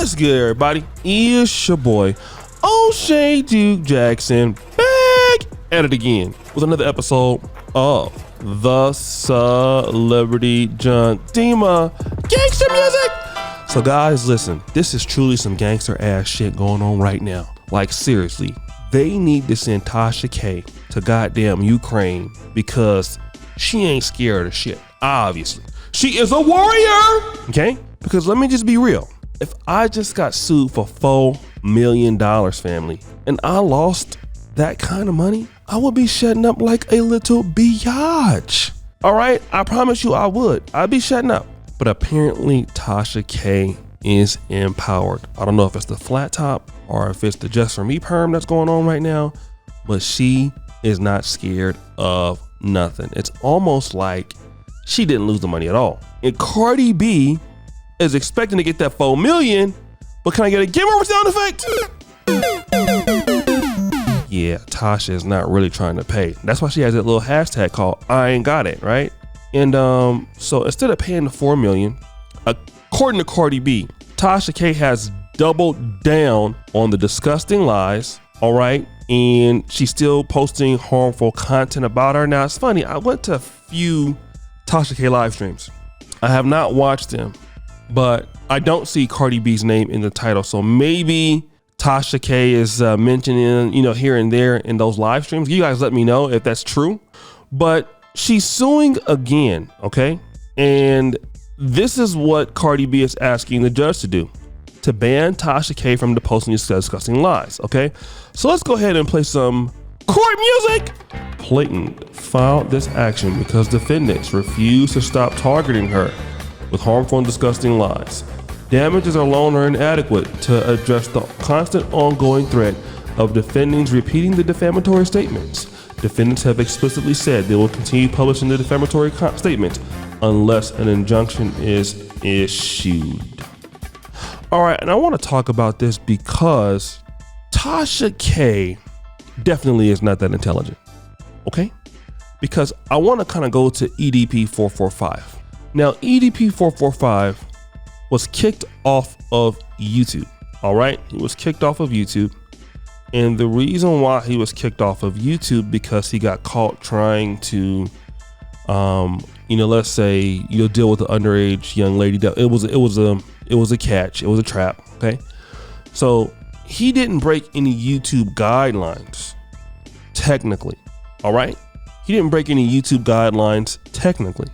What's good, everybody? It's your boy, O'Shea Duke Jackson, back at it again with another episode of the Celebrity Junk Dima Gangster Music. So guys, listen, this is truly some gangster ass shit going on right now. Like seriously, they need to send Tasha K to goddamn Ukraine because she ain't scared of shit, obviously. She is a warrior, okay? Because let me just be real. If I just got sued for $4 million, family, and I lost that kind of money, I would be shutting up like a little biatch. All right, I promise you I would. I'd be shutting up. But apparently Tasha K is empowered. I don't know if it's the flat top or if it's the Just For Me perm that's going on right now, but she is not scared of nothing. It's almost like she didn't lose the money at all. And Cardi B is expecting to get that $4 million, but can I get a give her sound effect? Yeah, Tasha is not really trying to pay. That's why she has that little hashtag called I ain't got it, right? And so instead of paying the $4 million, according to Cardi B, Tasha K has doubled down on the disgusting lies, all right? And she's still posting harmful content about her. Now it's funny, I went to a few Tasha K live streams. I have not watched them, but I don't see Cardi B's name in the title. So maybe Tasha K is mentioning, here and there in those live streams. You guys let me know if that's true. But she's suing again, okay? And this is what Cardi B is asking the judge to do, to ban Tasha K from the posting these disgusting lies, okay? So let's go ahead and play some court music. Plaintiff filed this action because defendants refused to stop targeting her with harmful and disgusting lies. Damages alone are inadequate to address the constant ongoing threat of defendants repeating the defamatory statements. Defendants have explicitly said they will continue publishing the defamatory statements unless an injunction is issued. All right, and I want to talk about this because Tasha K definitely is not that intelligent, okay? Because I want to kind of go to EDP 445. Now, EDP 445 was kicked off of YouTube, all right? He was kicked off of YouTube. And the reason why he was kicked off of YouTube because he got caught trying to, let's say deal with an underage young lady. It was a catch. It was a trap. Okay, so he didn't break any YouTube guidelines, technically. All right, he didn't break any YouTube guidelines technically.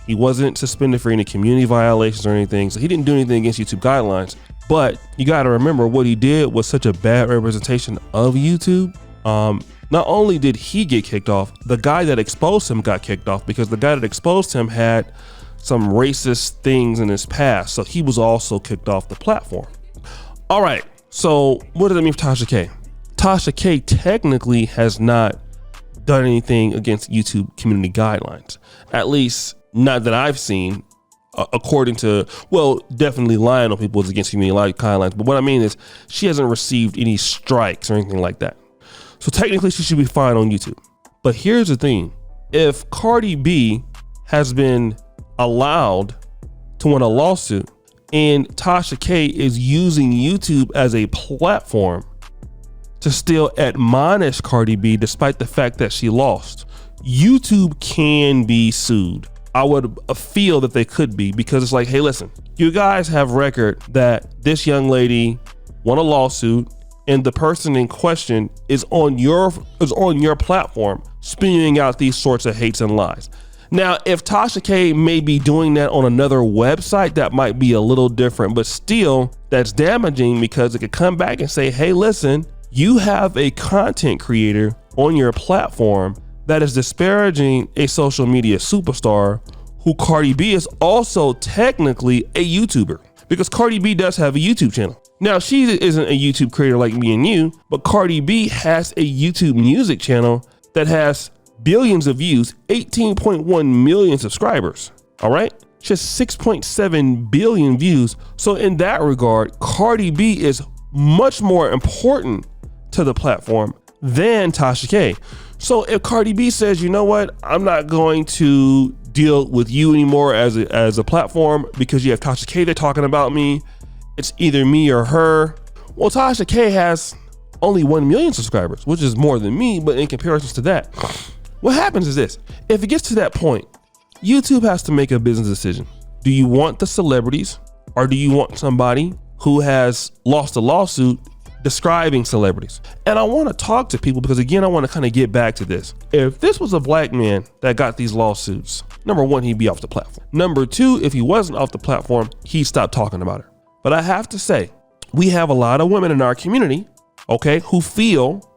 He wasn't suspended for any community violations or anything, so he didn't do anything against YouTube guidelines. But you got to remember what he did was such a bad representation of YouTube. Not only did he get kicked off, the guy that exposed him got kicked off because the guy that exposed him had some racist things in his past. So he was also kicked off the platform. All right. So what does that mean for Tasha K? Tasha K technically has not done anything against YouTube community guidelines, at least not that I've seen. According to, definitely lying on people is against community guidelines. But what I mean is she hasn't received any strikes or anything like that. So technically she should be fine on YouTube. But here's the thing. If Cardi B has been allowed to win a lawsuit and Tasha K is using YouTube as a platform to still admonish Cardi B despite the fact that she lost, YouTube can be sued. I would feel that they could be, because it's like, hey, listen, you guys have record that this young lady won a lawsuit and the person in question is on your platform spewing out these sorts of hates and lies. Now, if Tasha K may be doing that on another website, that might be a little different, but still that's damaging because it could come back and say, hey, listen, you have a content creator on your platform that is disparaging a social media superstar who Cardi B is also technically a YouTuber, because Cardi B does have a YouTube channel. Now, she isn't a YouTube creator like me and you, but Cardi B has a YouTube music channel that has billions of views, 18.1 million subscribers. All right, just 6.7 billion views. So in that regard, Cardi B is much more important to the platform than Tasha K. So if Cardi B says, you know what, I'm not going to deal with you anymore as a platform because you have Tasha K there talking about me, It's either me or her. Well, Tasha K has only 1 million subscribers, which is more than me, but in comparison to that, what happens is this. If it gets to that point, YouTube has to make a business decision. Do you want the celebrities, or do you want somebody who has lost a lawsuit describing celebrities? And I want to talk to people because, again, I want to kind of get back to this. If this was a black man that got these lawsuits, number one, he'd be off the platform. Number two, if he wasn't off the platform, he'd stop talking about her. But I have to say, we have a lot of women in our community, okay, who feel,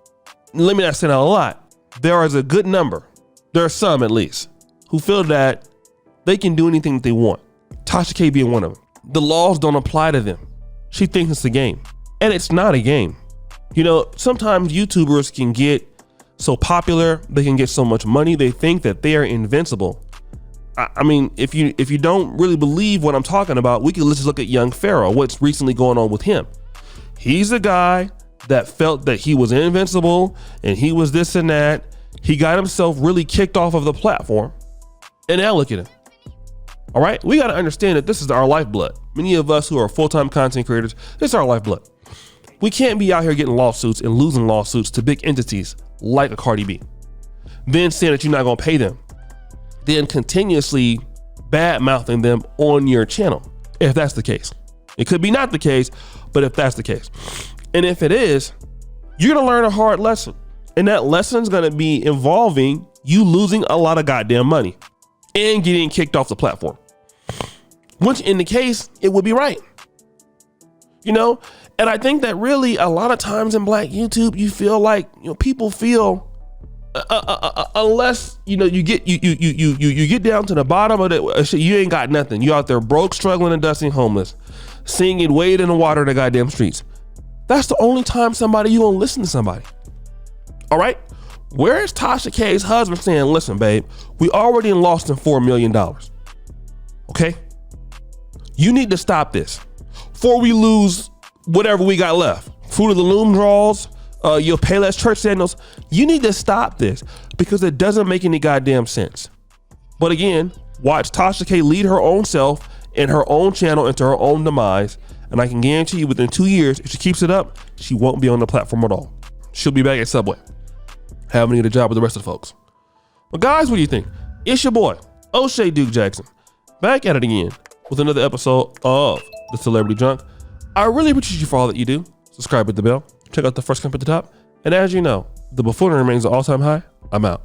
let me not say that a lot, there is a good number, there are some at least, who feel that they can do anything that they want. Tasha K being one of them. The laws don't apply to them. She thinks it's a game. And it's not a game. You know, sometimes YouTubers can get so popular, they can get so much money, they think that they are invincible. I mean, if you don't really believe what I'm talking about, we can just look at young Pharaoh, what's recently going on with him. He's a guy that felt that he was invincible and he was this and that. He got himself really kicked off of the platform. And now look at him. All right, we got to understand that this is our lifeblood. Many of us who are full-time content creators, this is our lifeblood. We can't be out here getting lawsuits and losing lawsuits to big entities like a Cardi B, then saying that you're not going to pay them, then continuously bad-mouthing them on your channel, if that's the case. It could be not the case, but if that's the case. And if it is, you're going to learn a hard lesson. And that lesson is going to be involving you losing a lot of goddamn money and getting kicked off the platform. Which in the case, it would be right. You know, and I think that really a lot of times in Black YouTube, you feel like, you know, people feel unless, you know, you get down to the bottom of the shit, you ain't got nothing. You out there broke, struggling, and dusty, homeless, singing, wade in the water in the goddamn streets. That's the only time you gonna listen to somebody. All right. Where is Tasha K's husband saying, listen, babe, we already lost him $4 million. Okay. You need to stop this before we lose whatever we got left. Fruit of the Loom draws, your Payless church sandals. You need to stop this because it doesn't make any goddamn sense. But again, watch Tasha K lead her own self and her own channel into her own demise. And I can guarantee you within 2 years, if she keeps it up, she won't be on the platform at all. She'll be back at Subway, having to get a job with the rest of the folks. But guys, what do you think? It's your boy, O'Shea Duke Jackson, back at it again with another episode of The Celebrity Junk. I really appreciate you for all that you do. Subscribe with the bell. Check out the first clip at the top. And as you know, the buffoonery remains an all-time high. I'm out.